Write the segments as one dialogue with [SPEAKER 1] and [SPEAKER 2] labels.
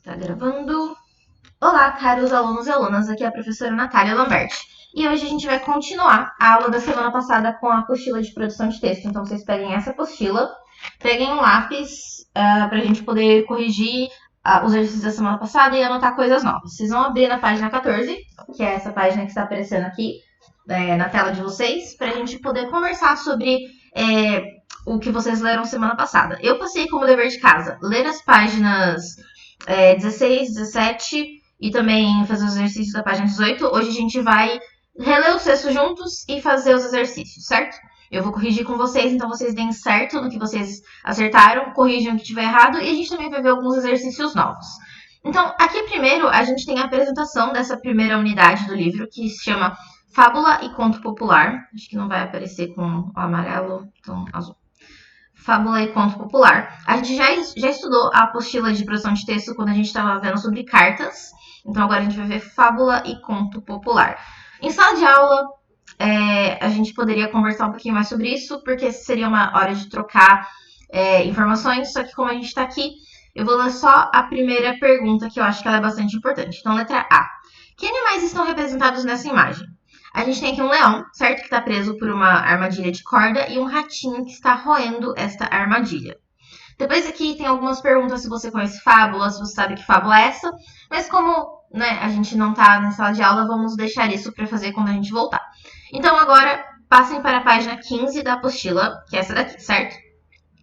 [SPEAKER 1] Tá gravando. Olá, caros alunos e alunas, aqui é a professora Natália Lamberti. E hoje a gente vai continuar a aula da semana passada com a apostila de produção de texto. Então, vocês peguem essa apostila, peguem um lápis para a gente poder corrigir os exercícios da semana passada e anotar coisas novas. Vocês vão abrir na página 14, que é essa página que está aparecendo aqui na tela de vocês, para a gente poder conversar sobre o que vocês leram semana passada. Eu passei como dever de casa ler as páginas 16, 17 e também fazer os exercícios da página 18. Hoje a gente vai reler os textos juntos e fazer os exercícios, certo? Eu vou corrigir com vocês, então vocês deem certo no que vocês acertaram, corrijam o que tiver errado e a gente também vai ver alguns exercícios novos. Então, aqui primeiro a gente tem a apresentação dessa primeira unidade do livro, que se chama Fábula e Conto Popular. Acho que não vai aparecer com o amarelo, então azul. Fábula e Conto Popular. A gente já estudou a apostila de produção de texto quando a gente estava vendo sobre cartas. Então agora a gente vai ver Fábula e Conto Popular. Em sala de aula, a gente poderia conversar um pouquinho mais sobre isso, porque seria uma hora de trocar informações. Só que como a gente está aqui, eu vou ler só a primeira pergunta, que eu acho que ela é bastante importante. Então, letra A. Que animais estão representados nessa imagem? A gente tem aqui um leão, certo? Que está preso por uma armadilha de corda e um ratinho que está roendo esta armadilha. Depois aqui tem algumas perguntas se você conhece fábula, se você sabe que fábula é essa. Mas como a gente não está na sala de aula, vamos deixar isso para fazer quando a gente voltar. Então agora passem para a página 15 da apostila, que é essa daqui, certo?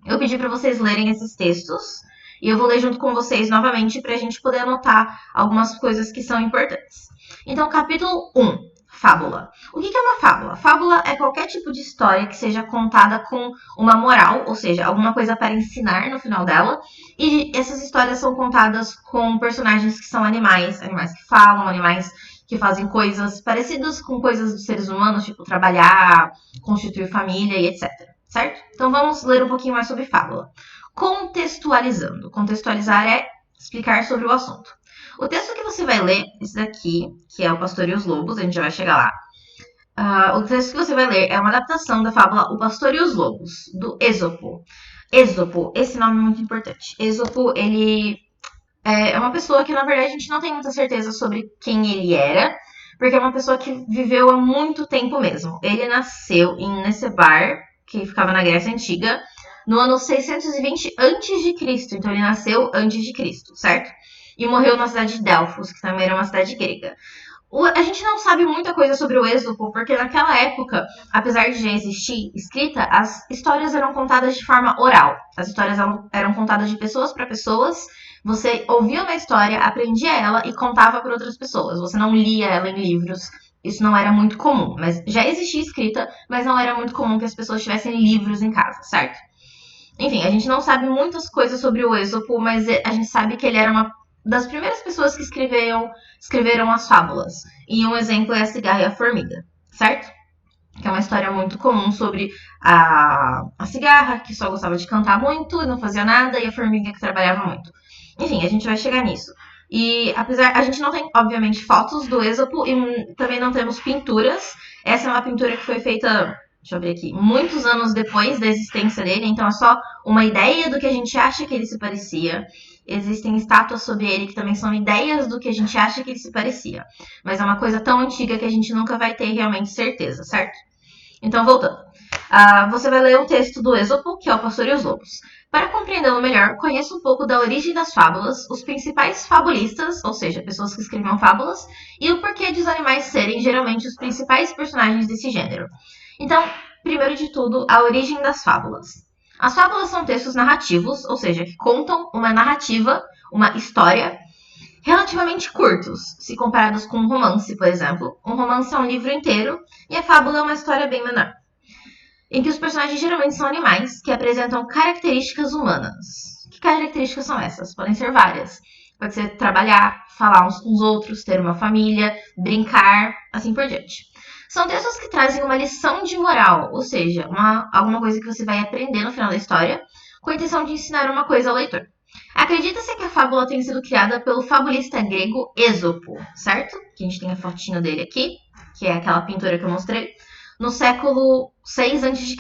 [SPEAKER 1] Eu pedi para vocês lerem esses textos e eu vou ler junto com vocês novamente para a gente poder anotar algumas coisas que são importantes. Então, capítulo 1. Fábula. O que é uma fábula? Fábula é qualquer tipo de história que seja contada com uma moral, ou seja, alguma coisa para ensinar no final dela. E essas histórias são contadas com personagens que são animais que falam, animais que fazem coisas parecidas com coisas dos seres humanos, tipo trabalhar, constituir família e etc. Certo? Então vamos ler um pouquinho mais sobre fábula. Contextualizando. Contextualizar é explicar sobre o assunto. O texto que você vai ler, esse daqui, que é O Pastor e os Lobos, a gente já vai chegar lá. O texto que você vai ler é uma adaptação da fábula O Pastor e os Lobos, do Êxopo. Êxopo, esse nome é muito importante. Êxopo, ele é uma pessoa que, na verdade, a gente não tem muita certeza sobre quem ele era, porque é uma pessoa que viveu há muito tempo mesmo. Ele nasceu em Nesebar, que ficava na Grécia Antiga, no ano 620 a.C. Então, ele nasceu antes de Cristo, certo? E morreu na cidade de Delfos, que também era uma cidade grega. A gente não sabe muita coisa sobre o Êxopo, porque naquela época, apesar de já existir escrita, as histórias eram contadas de forma oral. As histórias eram contadas de pessoas para pessoas. Você ouvia uma história, aprendia ela e contava para outras pessoas. Você não lia ela em livros. Isso não era muito comum. Mas já existia escrita, mas não era muito comum que as pessoas tivessem livros em casa, certo? Enfim, a gente não sabe muitas coisas sobre o Êxopo, mas a gente sabe que ele era uma das primeiras pessoas que escreveram as fábulas. E um exemplo é A Cigarra e a Formiga, certo? Que é uma história muito comum sobre a cigarra, que só gostava de cantar muito e não fazia nada, e a formiga que trabalhava muito. Enfim, a gente vai chegar nisso. E a gente não tem, obviamente, fotos do Êxopo e também não temos pinturas. Essa é uma pintura que foi feita, deixa eu ver aqui, muitos anos depois da existência dele, então é só uma ideia do que a gente acha que ele se parecia. Existem estátuas sobre ele que também são ideias do que a gente acha que ele se parecia. Mas é uma coisa tão antiga que a gente nunca vai ter realmente certeza, certo? Então, voltando. Você vai ler o texto do Êxopo, que é O Pastor e os Lobos. Para compreendê-lo melhor, conheça um pouco da origem das fábulas, os principais fabulistas, ou seja, pessoas que escreviam fábulas, e o porquê de os animais serem geralmente os principais personagens desse gênero. Então, primeiro de tudo, a origem das fábulas. As fábulas são textos narrativos, ou seja, que contam uma narrativa, uma história, relativamente curtos, se comparados com um romance, por exemplo. Um romance é um livro inteiro e a fábula é uma história bem menor, em que os personagens geralmente são animais que apresentam características humanas. Que características são essas? Podem ser várias. Pode ser trabalhar, falar uns com os outros, ter uma família, brincar, assim por diante. São textos que trazem uma lição de moral, ou seja, alguma coisa que você vai aprender no final da história, com a intenção de ensinar uma coisa ao leitor. Acredita-se que a fábula tenha sido criada pelo fabulista grego Êxopo, certo? Que a gente tem a fotinho dele aqui, que é aquela pintura que eu mostrei, no século 6 a.C.,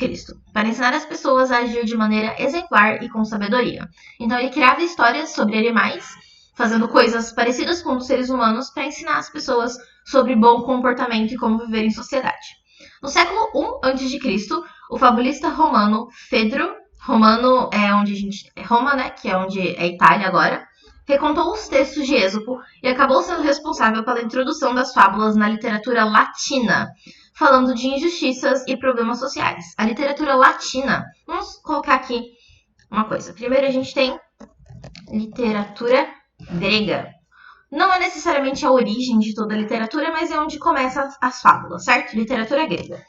[SPEAKER 1] para ensinar as pessoas a agir de maneira exemplar e com sabedoria. Então ele criava histórias sobre animais fazendo coisas parecidas com os seres humanos para ensinar as pessoas sobre bom comportamento e como viver em sociedade. No século I a.C., o fabulista romano Fedro, Romano é onde a gente é Roma, né, que é onde é Itália agora, recontou os textos de Êxopo e acabou sendo responsável pela introdução das fábulas na literatura latina, falando de injustiças e problemas sociais. A literatura latina, vamos colocar aqui uma coisa. Primeiro a gente tem literatura grega. Não é necessariamente a origem de toda a literatura, mas é onde começam as fábulas, certo? Literatura grega.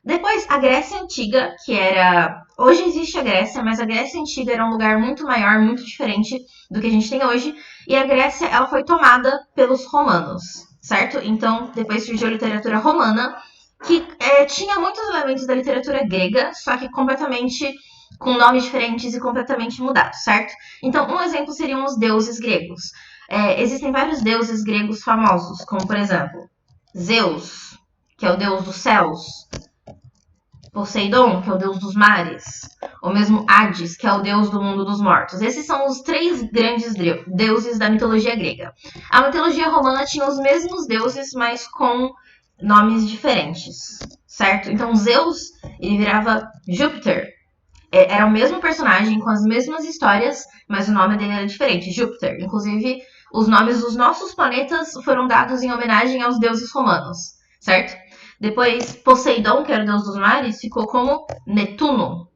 [SPEAKER 1] Depois, a Grécia Antiga, que era... Hoje existe a Grécia, mas a Grécia Antiga era um lugar muito maior, muito diferente do que a gente tem hoje. E a Grécia, ela foi tomada pelos romanos, certo? Então, depois surgiu a literatura romana, que tinha muitos elementos da literatura grega, só que completamente com nomes diferentes e completamente mudados, certo? Então, um exemplo seriam os deuses gregos. Existem vários deuses gregos famosos, como, por exemplo, Zeus, que é o deus dos céus, Poseidon, que é o deus dos mares, ou mesmo Hades, que é o deus do mundo dos mortos. Esses são os três grandes deuses da mitologia grega. A mitologia romana tinha os mesmos deuses, mas com nomes diferentes, certo? Então Zeus, ele virava Júpiter. Era o mesmo personagem, com as mesmas histórias, mas o nome dele era diferente, Júpiter. Inclusive, os nomes dos nossos planetas foram dados em homenagem aos deuses romanos, certo? Depois, Poseidon, que era o deus dos mares, ficou como Netuno.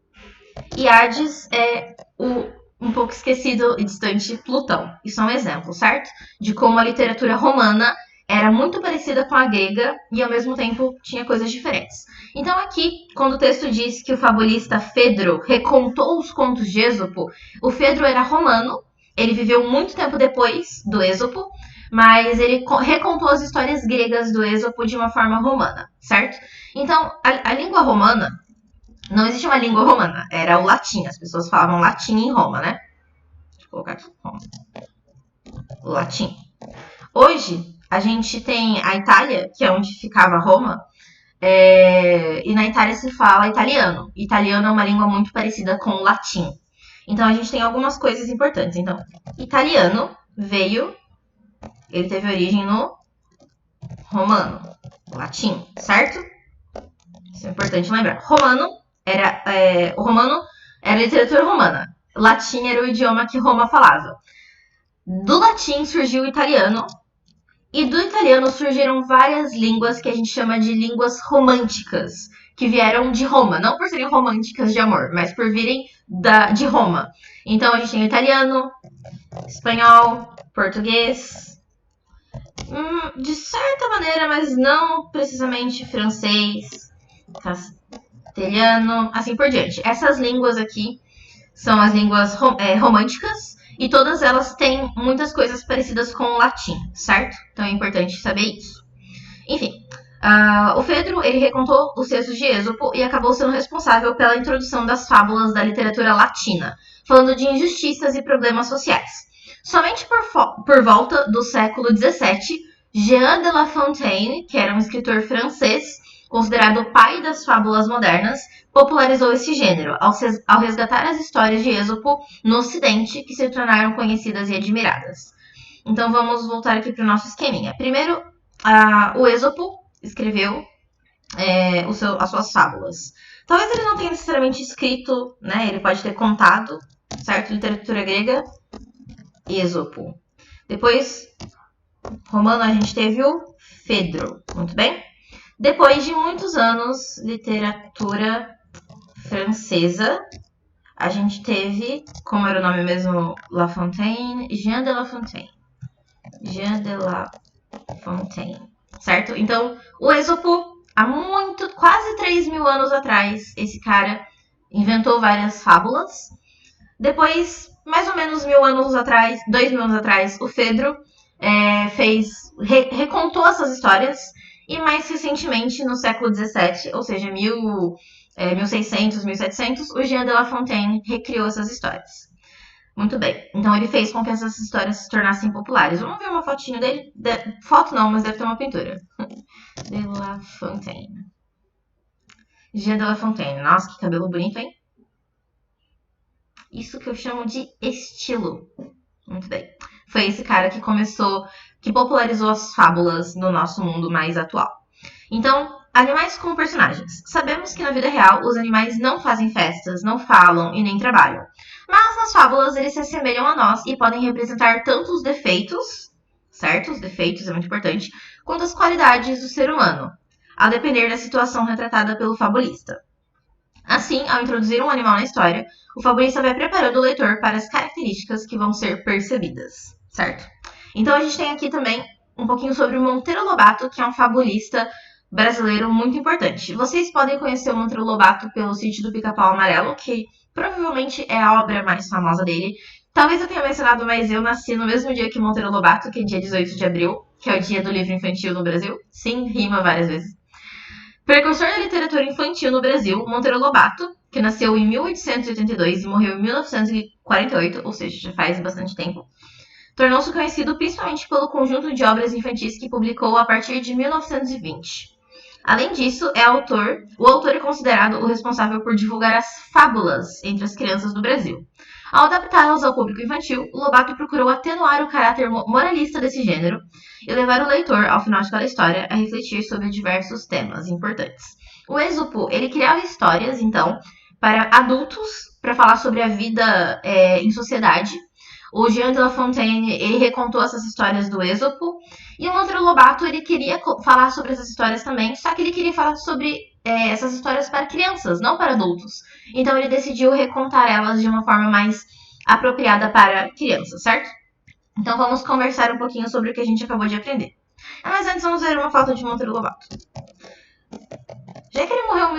[SPEAKER 1] E Hades é o um pouco esquecido e distante Plutão. Isso é um exemplo, certo? De como a literatura romana era muito parecida com a grega e, ao mesmo tempo, tinha coisas diferentes. Então, aqui, quando o texto diz que o fabulista Fedro recontou os contos de Êxopo, o Fedro era romano, ele viveu muito tempo depois do Êxopo, mas ele recontou as histórias gregas do Êxopo de uma forma romana, certo? Então, a língua romana, não existe uma língua romana, era o latim, as pessoas falavam latim em Roma, né? Deixa eu colocar aqui, Roma. O latim. Hoje, a gente tem a Itália, que é onde ficava Roma, e na Itália se fala italiano. Italiano é uma língua muito parecida com o latim. Então, a gente tem algumas coisas importantes. Então, italiano ele teve origem no romano, latim, certo? Isso é importante lembrar. O romano era a literatura romana. Latim era o idioma que Roma falava. Do latim surgiu o italiano. E do italiano surgiram várias línguas que a gente chama de línguas românticas, que vieram de Roma. Não por serem românticas de amor, mas por virem de Roma. Então a gente tem o italiano, espanhol, português, de certa maneira, mas não precisamente francês, castelhano, assim por diante. Essas línguas aqui são as línguas românticas e todas elas têm muitas coisas parecidas com o latim, certo? Então é importante saber isso. Enfim, o Fedro ele recontou os textos de Êxopo e acabou sendo responsável pela introdução das fábulas da literatura latina, falando de injustiças e problemas sociais. Somente por volta do século XVII, Jean de La Fontaine, que era um escritor francês, considerado o pai das fábulas modernas, popularizou esse gênero, ao resgatar as histórias de Êxopo no Ocidente, que se tornaram conhecidas e admiradas. Então vamos voltar aqui para o nosso esqueminha. Primeiro, o Êxopo escreveu as suas fábulas. Talvez ele não tenha necessariamente escrito, né? Ele pode ter contado, certo? Literatura grega, Êxopo. Depois, romano, a gente teve o Fedro, muito bem? Depois de muitos anos, literatura francesa, a gente teve, como era o nome mesmo, La Fontaine, Jean de La Fontaine. Jean de La Fontaine, certo? Então, o Êxopo, quase 3.000 anos atrás, esse cara inventou várias fábulas. Depois, mais ou menos 1.000 anos atrás, 2.000 anos atrás, o Fedro recontou essas histórias. E mais recentemente, no século XVII, ou seja, 1600, 1700, o Jean de La Fontaine recriou essas histórias. Muito bem. Então ele fez com que essas histórias se tornassem populares. Vamos ver uma fotinho dele? Foto não, mas deve ter uma pintura. De La Fontaine. Jean de La Fontaine. Nossa, que cabelo bonito, hein? Isso que eu chamo de estilo. Muito bem. foi esse cara que popularizou as fábulas no nosso mundo mais atual. Então, animais como personagens. Sabemos que na vida real os animais não fazem festas, não falam e nem trabalham. Mas nas fábulas eles se assemelham a nós e podem representar tanto os defeitos, certo? Os defeitos é muito importante, quanto as qualidades do ser humano, a depender da situação retratada pelo fabulista. Assim, ao introduzir um animal na história, o fabulista vai preparando o leitor para as características que vão ser percebidas, certo? Então a gente tem aqui também um pouquinho sobre o Monteiro Lobato, que é um fabulista brasileiro muito importante. Vocês podem conhecer o Monteiro Lobato pelo Sítio do Pica-Pau Amarelo, que provavelmente é a obra mais famosa dele. Talvez eu tenha mencionado, mas eu nasci no mesmo dia que Monteiro Lobato, que é dia 18 de abril, que é o dia do livro infantil no Brasil. Sim, rima várias vezes. Precursor da literatura infantil no Brasil, Monteiro Lobato, que nasceu em 1882 e morreu em 1948, ou seja, já faz bastante tempo, tornou-se conhecido principalmente pelo conjunto de obras infantis que publicou a partir de 1920. Além disso, o autor é considerado o responsável por divulgar as fábulas entre as crianças do Brasil. Ao adaptá-las ao público infantil, Lobato procurou atenuar o caráter moralista desse gênero e levar o leitor, ao final de cada história, a refletir sobre diversos temas importantes. O Êxopo, ele criava histórias, então, para adultos, para falar sobre a vida em sociedade. O Jean de La Fontaine, ele recontou essas histórias do Êxopo. E o Monteiro Lobato, ele queria falar sobre essas histórias também, só que ele queria falar sobre essas histórias para crianças, não para adultos. Então ele decidiu recontar elas de uma forma mais apropriada para crianças, certo? Então vamos conversar um pouquinho sobre o que a gente acabou de aprender. Mas antes vamos ver uma foto de Monteiro Lobato. Já que ele morreu em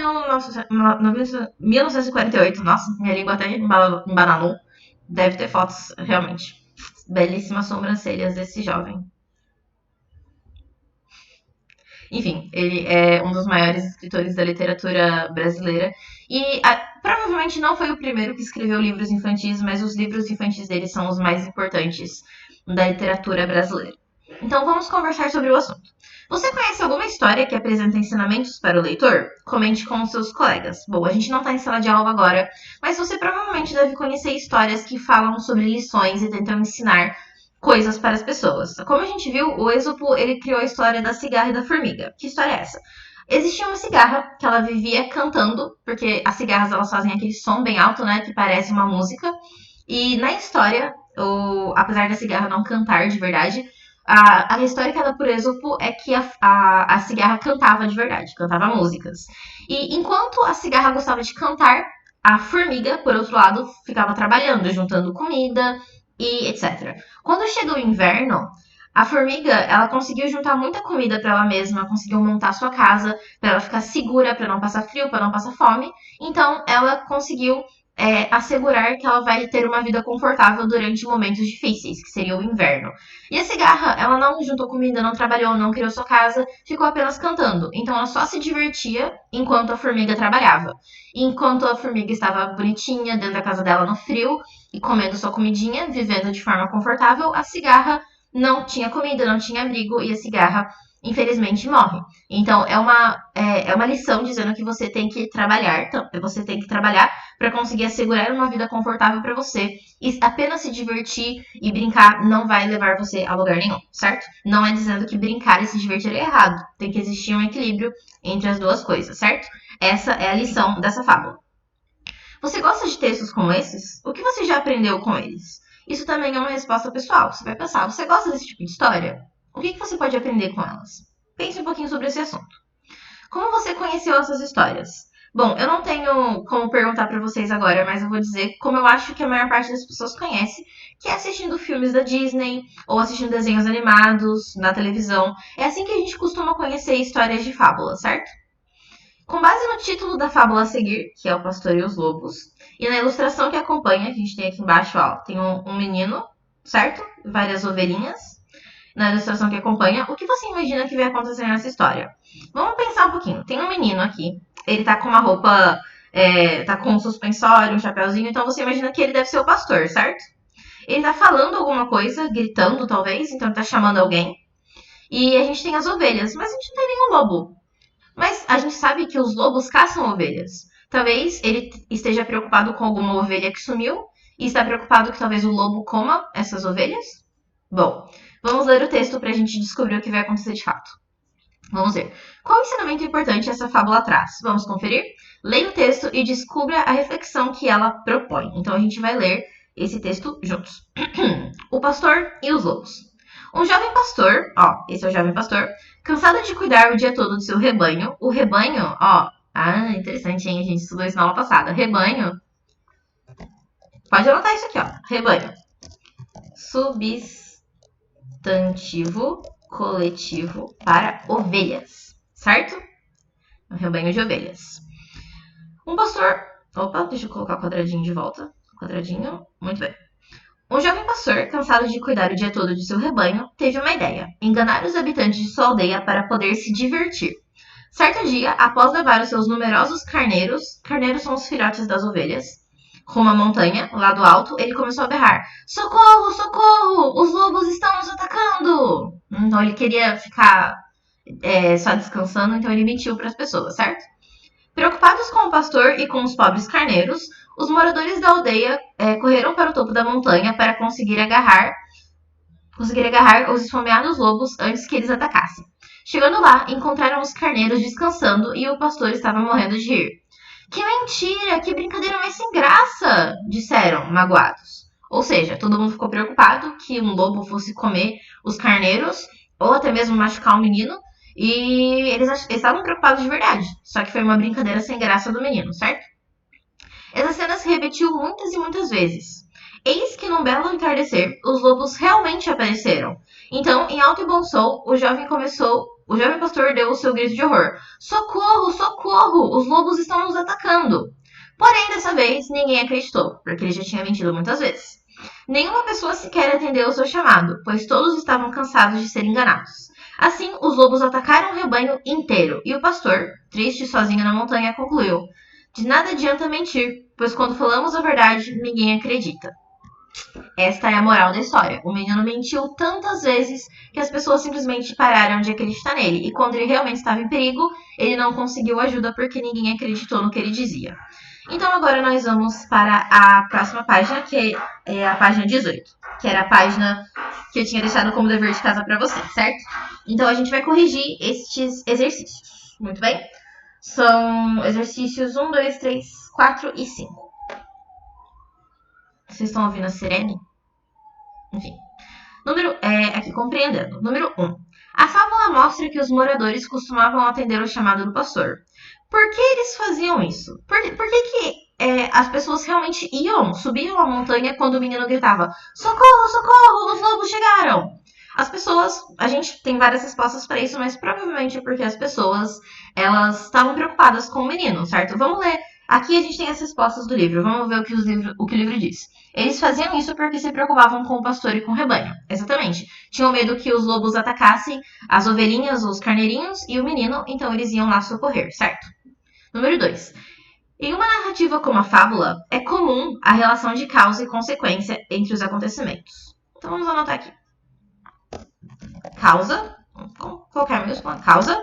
[SPEAKER 1] 1948, nossa, minha língua até embananou. Deve ter fotos, realmente. Belíssimas sobrancelhas desse jovem. Enfim, ele é um dos maiores escritores da literatura brasileira. E provavelmente não foi o primeiro que escreveu livros infantis, mas os livros infantis dele são os mais importantes da literatura brasileira. Então vamos conversar sobre o assunto. Você conhece alguma história que apresenta ensinamentos para o leitor? Comente com os seus colegas. Bom, a gente não está em sala de aula agora, mas você provavelmente deve conhecer histórias que falam sobre lições e tentam ensinar coisas para as pessoas. Como a gente viu, o Êxopo, ele criou a história da cigarra e da formiga. Que história é essa? Existia uma cigarra que ela vivia cantando, porque as cigarras elas fazem aquele som bem alto, né, que parece uma música. E na história, apesar da cigarra não cantar de verdade, a história que por Êxopo é que a cigarra cantava de verdade, cantava músicas. E enquanto a cigarra gostava de cantar, a formiga, por outro lado, ficava trabalhando, juntando comida e etc. Quando chega o inverno, a formiga ela conseguiu juntar muita comida para ela mesma, conseguiu montar sua casa para ela ficar segura, para não passar frio, para não passar fome. Então ela conseguiu assegurar que ela vai ter uma vida confortável durante momentos difíceis, que seria o inverno. E a cigarra, ela não juntou comida, não trabalhou, não criou sua casa, ficou apenas cantando. Então ela só se divertia enquanto a formiga trabalhava. E enquanto a formiga estava bonitinha dentro da casa dela no frio e comendo sua comidinha, vivendo de forma confortável, a cigarra não tinha comida, não tinha abrigo e a cigarra infelizmente morre. Então é uma lição dizendo que você tem que trabalhar, para conseguir assegurar uma vida confortável para você. E apenas se divertir e brincar não vai levar você a lugar nenhum, certo? Não é dizendo que brincar e se divertir é errado. Tem que existir um equilíbrio entre as duas coisas, certo? Essa é a lição dessa fábula. Você gosta de textos como esses? O que você já aprendeu com eles? Isso também é uma resposta pessoal. Você vai pensar, você gosta desse tipo de história? O que você pode aprender com elas? Pense um pouquinho sobre esse assunto. Como você conheceu essas histórias? Bom, eu não tenho como perguntar para vocês agora, mas eu vou dizer como eu acho que a maior parte das pessoas conhece, que é assistindo filmes da Disney ou assistindo desenhos animados na televisão. É assim que a gente costuma conhecer histórias de fábula, certo? Com base no título da fábula a seguir, que é O Pastor e os Lobos, e na ilustração que acompanha, que a gente tem aqui embaixo, ó, tem um menino, certo? Várias ovelhinhas. Na ilustração que acompanha, o que você imagina que vai acontecer nessa história? Vamos pensar um pouquinho. Tem um menino aqui, ele tá com uma roupa, tá com um suspensório, um chapéuzinho, então você imagina que ele deve ser o pastor, certo? Ele tá falando alguma coisa, gritando talvez, então ele tá chamando alguém. E a gente tem as ovelhas, mas a gente não tem nenhum lobo. Mas a gente sabe que os lobos caçam ovelhas. Talvez ele esteja preocupado com alguma ovelha que sumiu e está preocupado que talvez o lobo coma essas ovelhas. Bom, vamos ler o texto para a gente descobrir o que vai acontecer de fato. Vamos ver. Qual ensinamento importante essa fábula traz? Vamos conferir? Leia o texto e descubra a reflexão que ela propõe. Então a gente vai ler esse texto juntos. O pastor e os lobos. Um jovem pastor, esse é o jovem pastor, cansado de cuidar o dia todo do seu rebanho. O rebanho, interessante, hein? A gente estudou isso na aula passada. Rebanho. Pode anotar isso aqui, rebanho. Substantivo coletivo para ovelhas, certo? Um rebanho de ovelhas. Um pastor... Opa, deixa eu colocar o quadradinho de volta. Quadradinho, muito bem. Um jovem pastor, cansado de cuidar o dia todo de seu rebanho, teve uma ideia: enganar os habitantes de sua aldeia para poder se divertir. Certo dia, após levar os seus numerosos carneiros são os filhotes das ovelhas, rumo à montanha, lá do alto, ele começou a berrar: socorro, socorro, os lobos estão nos atacando! Então ele queria ficar só descansando, então ele mentiu para as pessoas, certo? Preocupados com o pastor e com os pobres carneiros, os moradores da aldeia correram para o topo da montanha para conseguir agarrar os esfomeados lobos antes que eles atacassem. Chegando lá, encontraram os carneiros descansando e o pastor estava morrendo de rir. Que mentira! Que brincadeira mais sem graça! Disseram, magoados. Ou seja, todo mundo ficou preocupado que um lobo fosse comer os carneiros ou até mesmo machucar o menino. E eles estavam preocupados de verdade. Só que foi uma brincadeira sem graça do menino, certo? Essa cena se repetiu muitas e muitas vezes. Eis que num belo entardecer, os lobos realmente apareceram. Então, em alto e bom som, o jovem pastor deu o seu grito de horror. Socorro, socorro, os lobos estão nos atacando. Porém, dessa vez, ninguém acreditou, porque ele já tinha mentido muitas vezes. Nenhuma pessoa sequer atendeu ao seu chamado, pois todos estavam cansados de ser enganados. Assim, os lobos atacaram o rebanho inteiro, e o pastor, triste e sozinho na montanha, concluiu: de nada adianta mentir, pois quando falamos a verdade, ninguém acredita. Esta é a moral da história. O menino mentiu tantas vezes que as pessoas simplesmente pararam de acreditar nele, e quando ele realmente estava em perigo, ele não conseguiu ajuda porque ninguém acreditou no que ele dizia. Então agora nós vamos para a próxima página, que é a página 18, que era a página que eu tinha deixado como dever de casa para vocês, certo? Então a gente vai corrigir estes exercícios. Muito bem? São exercícios 1, 2, 3, 4 e 5. Vocês estão ouvindo a sirene? Enfim. Aqui, compreendendo. Número 1. A fábula mostra que os moradores costumavam atender o chamado do pastor. Por que eles faziam isso? Por que as pessoas realmente subiam a montanha quando o menino gritava: socorro, socorro, os lobos chegaram! As pessoas, a gente tem várias respostas para isso, mas provavelmente é porque as pessoas, elas estavam preocupadas com o menino, certo? Vamos ler. Aqui a gente tem as respostas do livro. Vamos ver o que o livro diz. Eles faziam isso porque se preocupavam com o pastor e com o rebanho. Exatamente. Tinham medo que os lobos atacassem as ovelhinhas, os carneirinhos e o menino, então eles iam lá socorrer, certo? Número 2. Em uma narrativa como a fábula, é comum a relação de causa e consequência entre os acontecimentos. Então vamos anotar aqui. Causa, vamos colocar mesmo uma causa,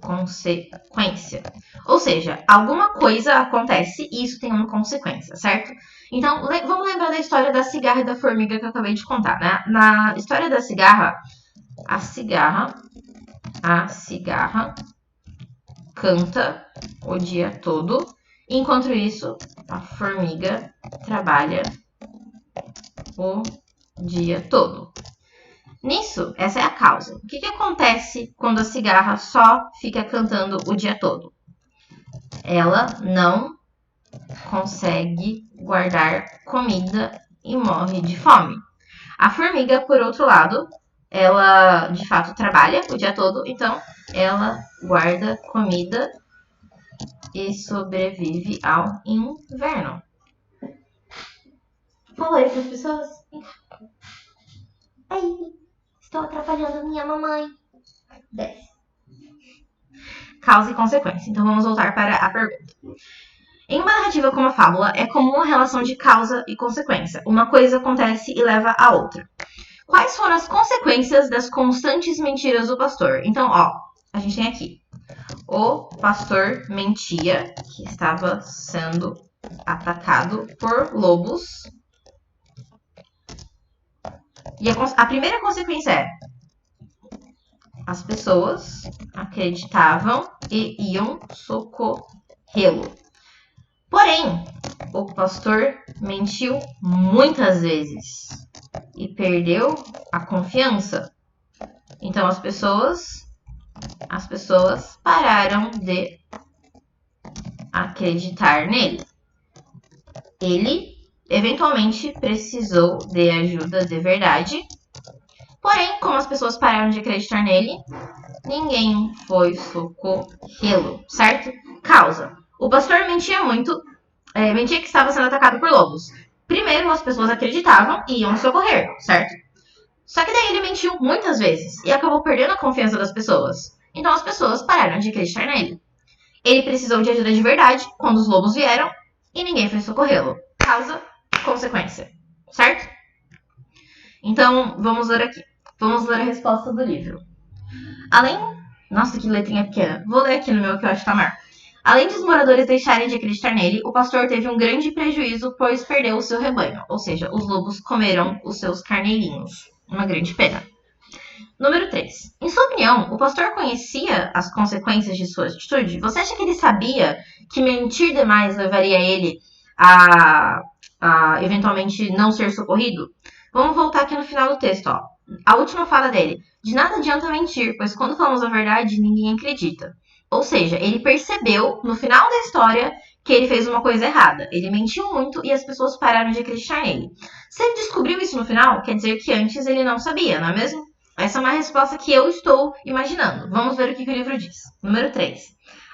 [SPEAKER 1] consequência. Ou seja, alguma coisa acontece e isso tem uma consequência, certo? Então, vamos lembrar da história da cigarra e da formiga que eu acabei de contar, né? Na história da cigarra, a cigarra canta o dia todo, enquanto isso, a formiga trabalha o dia todo. Nisso, essa é a causa. O que acontece quando a cigarra só fica cantando o dia todo? Ela não consegue guardar comida e morre de fome. A formiga, por outro lado, ela de fato trabalha o dia todo, então ela guarda comida e sobrevive ao inverno. Fala aí para as pessoas. Ai, estou atrapalhando a minha mamãe. Desce. Causa e consequência. Então vamos voltar para a pergunta. Em uma narrativa como a fábula, é comum a relação de causa e consequência. Uma coisa acontece e leva a outra. Quais foram as consequências das constantes mentiras do pastor? Então, a gente tem aqui. O pastor mentia que estava sendo atacado por lobos E a primeira consequência é: as pessoas acreditavam e iam socorrê-lo. Porém, o pastor mentiu muitas vezes e perdeu a confiança. Então as pessoas pararam de acreditar nele. Ele eventualmente precisou de ajuda de verdade. Porém, como as pessoas pararam de acreditar nele, ninguém foi socorrê-lo, certo? Causa: o pastor mentia muito, mentia que estava sendo atacado por lobos. Primeiro, as pessoas acreditavam e iam socorrer, certo? Só que daí ele mentiu muitas vezes e acabou perdendo a confiança das pessoas. Então as pessoas pararam de acreditar nele. Ele precisou de ajuda de verdade quando os lobos vieram e ninguém foi socorrê-lo. Causa, consequência, certo? Então, vamos ler aqui. Vamos ler a resposta do livro. Além... Nossa, que letrinha pequena. Vou ler aqui no meu que eu acho que tá maior. Além de os moradores deixarem de acreditar nele, o pastor teve um grande prejuízo, pois perdeu o seu rebanho. Ou seja, os lobos comeram os seus carneirinhos. Uma grande pena. Número 3. Em sua opinião, o pastor conhecia as consequências de sua atitude? Você acha que ele sabia que mentir demais levaria ele a eventualmente não ser socorrido? Vamos voltar aqui no final do texto, ó. A última fala dele: de nada adianta mentir, pois quando falamos a verdade, ninguém acredita. Ou seja, ele percebeu no final da história que ele fez uma coisa errada. Ele mentiu muito e as pessoas pararam de acreditar nele. Se ele descobriu isso no final, quer dizer que antes ele não sabia, não é mesmo? Essa é uma resposta que eu estou imaginando. Vamos ver o que o livro diz. Número 3.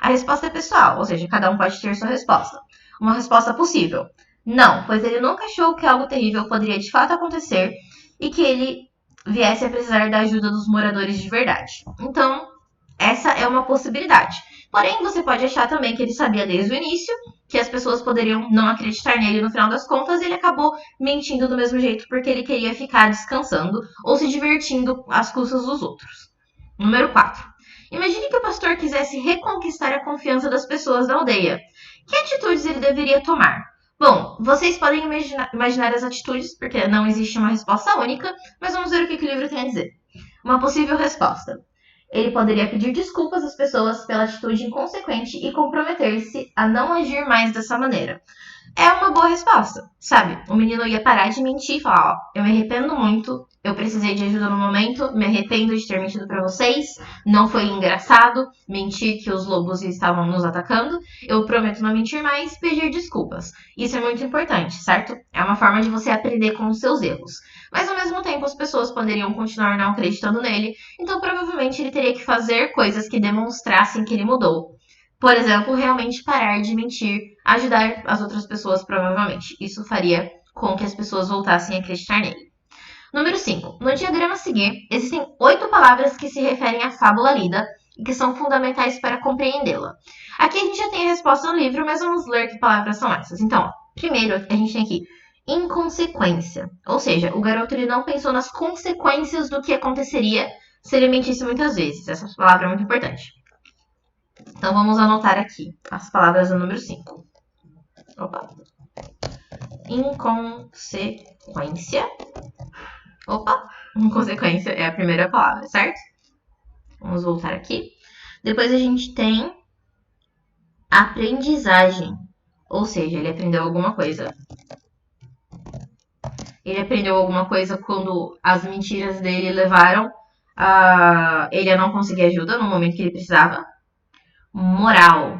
[SPEAKER 1] A resposta é pessoal, ou seja, cada um pode ter sua resposta. Uma resposta possível: não, pois ele nunca achou que algo terrível poderia de fato acontecer e que ele viesse a precisar da ajuda dos moradores de verdade. Então, essa é uma possibilidade. Porém, você pode achar também que ele sabia desde o início que as pessoas poderiam não acreditar nele no final das contas e ele acabou mentindo do mesmo jeito porque ele queria ficar descansando ou se divertindo às custas dos outros. Número 4. Imagine que o pastor quisesse reconquistar a confiança das pessoas da aldeia. Que atitudes ele deveria tomar? Bom, vocês podem imaginar as atitudes, porque não existe uma resposta única, mas vamos ver o que o livro tem a dizer. Uma possível resposta: ele poderia pedir desculpas às pessoas pela atitude inconsequente e comprometer-se a não agir mais dessa maneira. É uma boa resposta, sabe? O menino ia parar de mentir e falar: ó, eu me arrependo muito, eu precisei de ajuda no momento, me arrependo de ter mentido pra vocês, não foi engraçado mentir que os lobos estavam nos atacando, eu prometo não mentir mais, pedir desculpas. Isso é muito importante, certo? É uma forma de você aprender com os seus erros. Mas ao mesmo tempo as pessoas poderiam continuar não acreditando nele, então provavelmente ele teria que fazer coisas que demonstrassem que ele mudou. Por exemplo, realmente parar de mentir, ajudar as outras pessoas, provavelmente. Isso faria com que as pessoas voltassem a acreditar nele. Número 5. No diagrama a seguir, existem 8 palavras que se referem à fábula lida e que são fundamentais para compreendê-la. Aqui a gente já tem a resposta no livro, mas vamos ler que palavras são essas. Então, ó, primeiro a gente tem aqui inconsequência. Ou seja, o garoto ele não pensou nas consequências do que aconteceria se ele mentisse muitas vezes. Essa palavra é muito importante. Então, vamos anotar aqui as palavras do número 5. Opa. Inconsequência. Opa. Inconsequência é a primeira palavra, certo? Vamos voltar aqui. Depois a gente tem aprendizagem. Ou seja, ele aprendeu alguma coisa. Ele aprendeu alguma coisa quando as mentiras dele levaram ele a não conseguir ajuda no momento que ele precisava. Moral.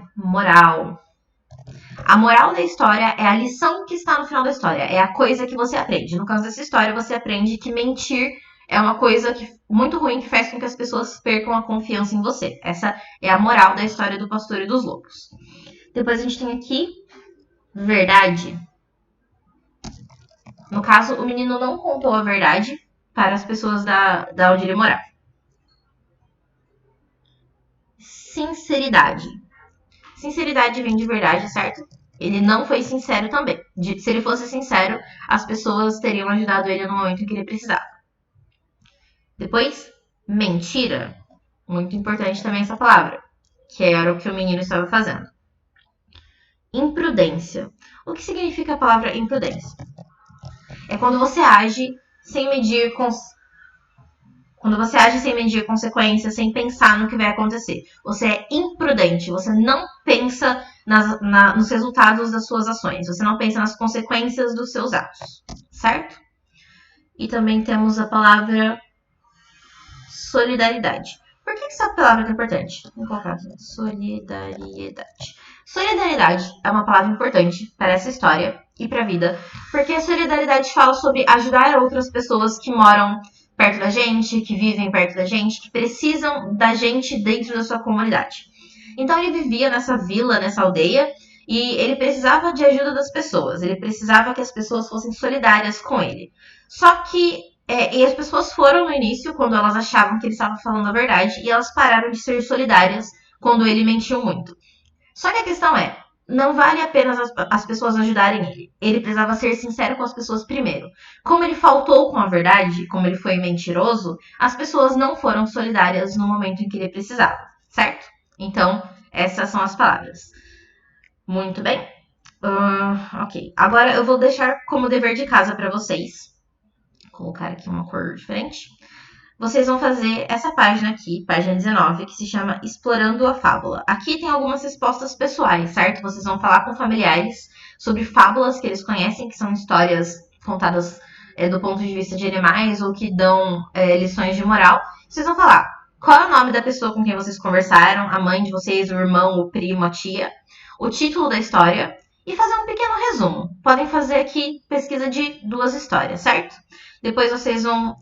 [SPEAKER 1] A moral da história é a lição que está no final da história. É a coisa que você aprende. No caso dessa história, você aprende que mentir é uma coisa muito ruim que faz com que as pessoas percam a confiança em você. Essa é a moral da história do pastor e dos lobos. Depois a gente tem aqui verdade. No caso, o menino não contou a verdade para as pessoas da onde ele morava. Sinceridade. Sinceridade vem de verdade, certo? Ele não foi sincero também. Se ele fosse sincero, as pessoas teriam ajudado ele no momento em que ele precisava. Depois, mentira. Muito importante também essa palavra, que era o que o menino estava fazendo. Imprudência. O que significa a palavra imprudência? É quando você age sem medir quando você age sem medir consequências, sem pensar no que vai acontecer. Você é imprudente, você não pensa nos resultados das suas ações, você não pensa nas consequências dos seus atos, certo? E também temos a palavra solidariedade. Por que essa palavra é importante? Vou colocar aqui. Solidariedade. Solidariedade é uma palavra importante para essa história e para a vida, porque a solidariedade fala sobre ajudar outras pessoas que moram perto da gente, que vivem perto da gente, que precisam da gente dentro da sua comunidade. Então ele vivia nessa vila, nessa aldeia, e ele precisava de ajuda das pessoas. Ele precisava que as pessoas fossem solidárias com ele. Só que e as pessoas foram no início, quando elas achavam que ele estava falando a verdade, e elas pararam de ser solidárias quando ele mentiu muito. Só que a questão é, não vale apenas as pessoas ajudarem ele. Ele precisava ser sincero com as pessoas primeiro. Como ele faltou com a verdade, como ele foi mentiroso, as pessoas não foram solidárias no momento em que ele precisava, certo? Então, essas são as palavras. Muito bem. Ok. Agora eu vou deixar como dever de casa para vocês. Vou colocar aqui uma cor diferente. Vocês vão fazer essa página aqui, página 19, que se chama Explorando a Fábula. Aqui tem algumas respostas pessoais, certo? Vocês vão falar com familiares sobre fábulas que eles conhecem, que são histórias contadas do ponto de vista de animais ou que dão lições de moral. Vocês vão falar qual é o nome da pessoa com quem vocês conversaram, a mãe de vocês, o irmão, o primo, a tia, o título da história e fazer um pequeno resumo. Podem fazer aqui pesquisa de 2 histórias, certo? Depois vocês vão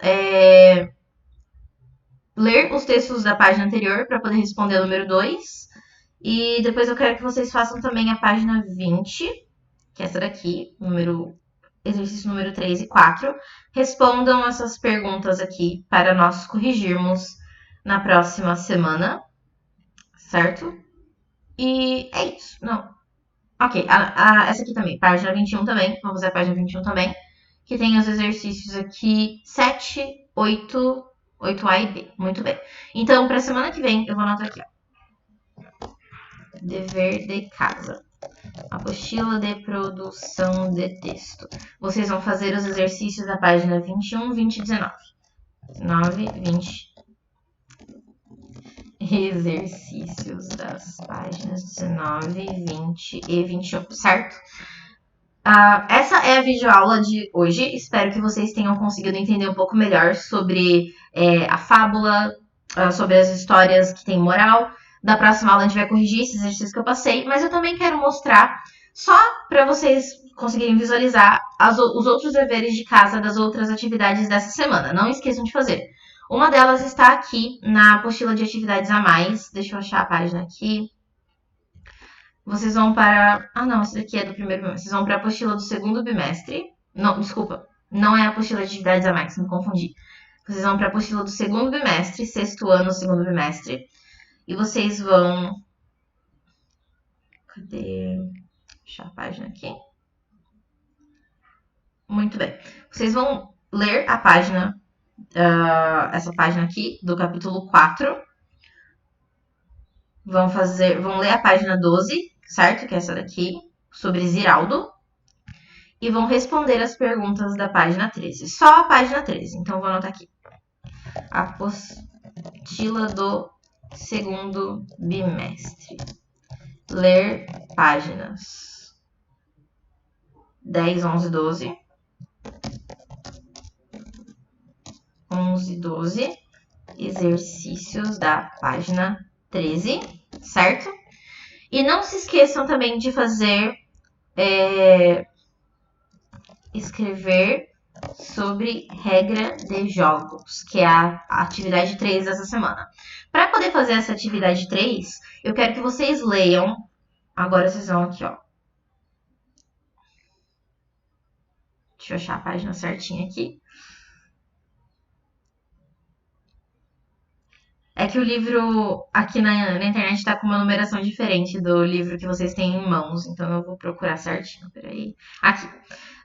[SPEAKER 1] ler os textos da página anterior para poder responder o número 2. E depois eu quero que vocês façam também a página 20, que é essa daqui, exercício número 3 e 4. Respondam essas perguntas aqui para nós corrigirmos na próxima semana, certo? E é isso. Não. Ok, essa aqui também, página 21 também. Vamos fazer a página 21 também, que tem os exercícios aqui 7, 8, 8A e B. Muito bem. Então, para a semana que vem, eu vou anotar aqui, ó. Dever de casa. Apostila de produção de texto. Vocês vão fazer os exercícios da página 21, 20 e 19. 19, 20. Exercícios das páginas 19, 20 e 21, certo? Essa é a videoaula de hoje. Espero que vocês tenham conseguido entender um pouco melhor sobre a fábula, sobre as histórias que têm moral. Da próxima aula a gente vai corrigir esses exercícios que eu passei, mas eu também quero mostrar, só para vocês conseguirem visualizar os outros deveres de casa das outras atividades dessa semana. Não esqueçam de fazer. Uma delas está aqui na apostila de atividades a mais. Deixa eu achar a página aqui. Vocês vão para... não, essa daqui é do primeiro bimestre. Vocês vão para a apostila do segundo bimestre. Não, desculpa. Não é a apostila de atividades a mais, me confundi. Vocês vão para a apostila do segundo bimestre, 6º ano, segundo bimestre. E vocês vão... Cadê? Deixa a página aqui. Muito bem. Vocês vão ler a página... essa página aqui, do capítulo 4. Vão ler a página 12, certo? Que é essa daqui, sobre Ziraldo. E vão responder as perguntas da página 13. Só a página 13. Então, vou anotar aqui. Apostila do segundo bimestre. Ler páginas 10, 11, 12. 11, 12. Exercícios da página 13, certo? E não se esqueçam também de fazer... escrever sobre regra de jogos, que é a atividade 3 dessa semana. Para poder fazer essa atividade 3, eu quero que vocês leiam. Agora vocês vão aqui, ó. Deixa eu achar a página certinha aqui. É que o livro aqui na internet está com uma numeração diferente do livro que vocês têm em mãos. Então eu vou procurar certinho. Peraí. Aqui.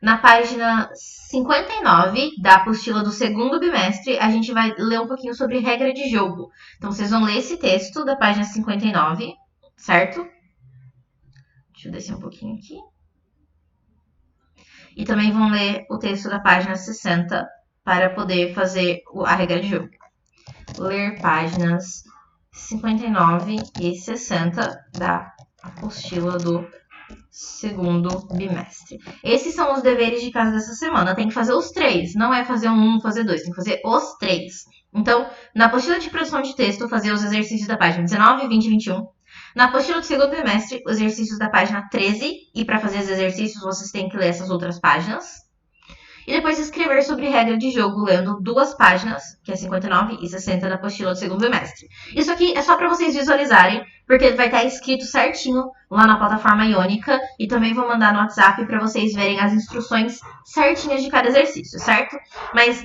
[SPEAKER 1] Na página 59 da apostila do segundo bimestre, a gente vai ler um pouquinho sobre regra de jogo. Então vocês vão ler esse texto da página 59, certo? Deixa eu descer um pouquinho aqui. E também vão ler o texto da página 60 para poder fazer a regra de jogo. Ler páginas 59 e 60 da apostila do segundo bimestre. Esses são os deveres de casa dessa semana. Tem que fazer os 3. Não é fazer um, fazer 2. Tem que fazer os 3. Então, na apostila de produção de texto, fazer os exercícios da página 19, 20 e 21. Na apostila do segundo bimestre, os exercícios da página 13. E para fazer os exercícios, vocês têm que ler essas outras páginas. E depois escrever sobre regra de jogo, lendo 2 páginas, que é 59 e 60 da apostila do segundo bimestre. Isso aqui é só para vocês visualizarem, porque vai estar escrito certinho lá na plataforma Iônica. E também vou mandar no WhatsApp para vocês verem as instruções certinhas de cada exercício, certo? Mas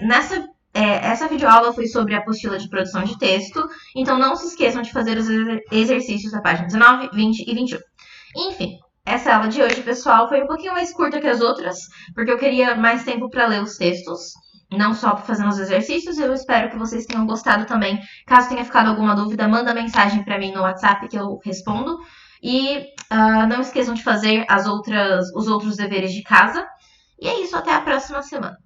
[SPEAKER 1] essa videoaula foi sobre a apostila de produção de texto, então não se esqueçam de fazer os exercícios da página 19, 20 e 21. Enfim, essa aula de hoje, pessoal, foi um pouquinho mais curta que as outras, porque eu queria mais tempo para ler os textos, não só fazendo os exercícios. Eu espero que vocês tenham gostado também. Caso tenha ficado alguma dúvida, manda mensagem para mim no WhatsApp que eu respondo. E não esqueçam de fazer os outros deveres de casa. E é isso, até a próxima semana.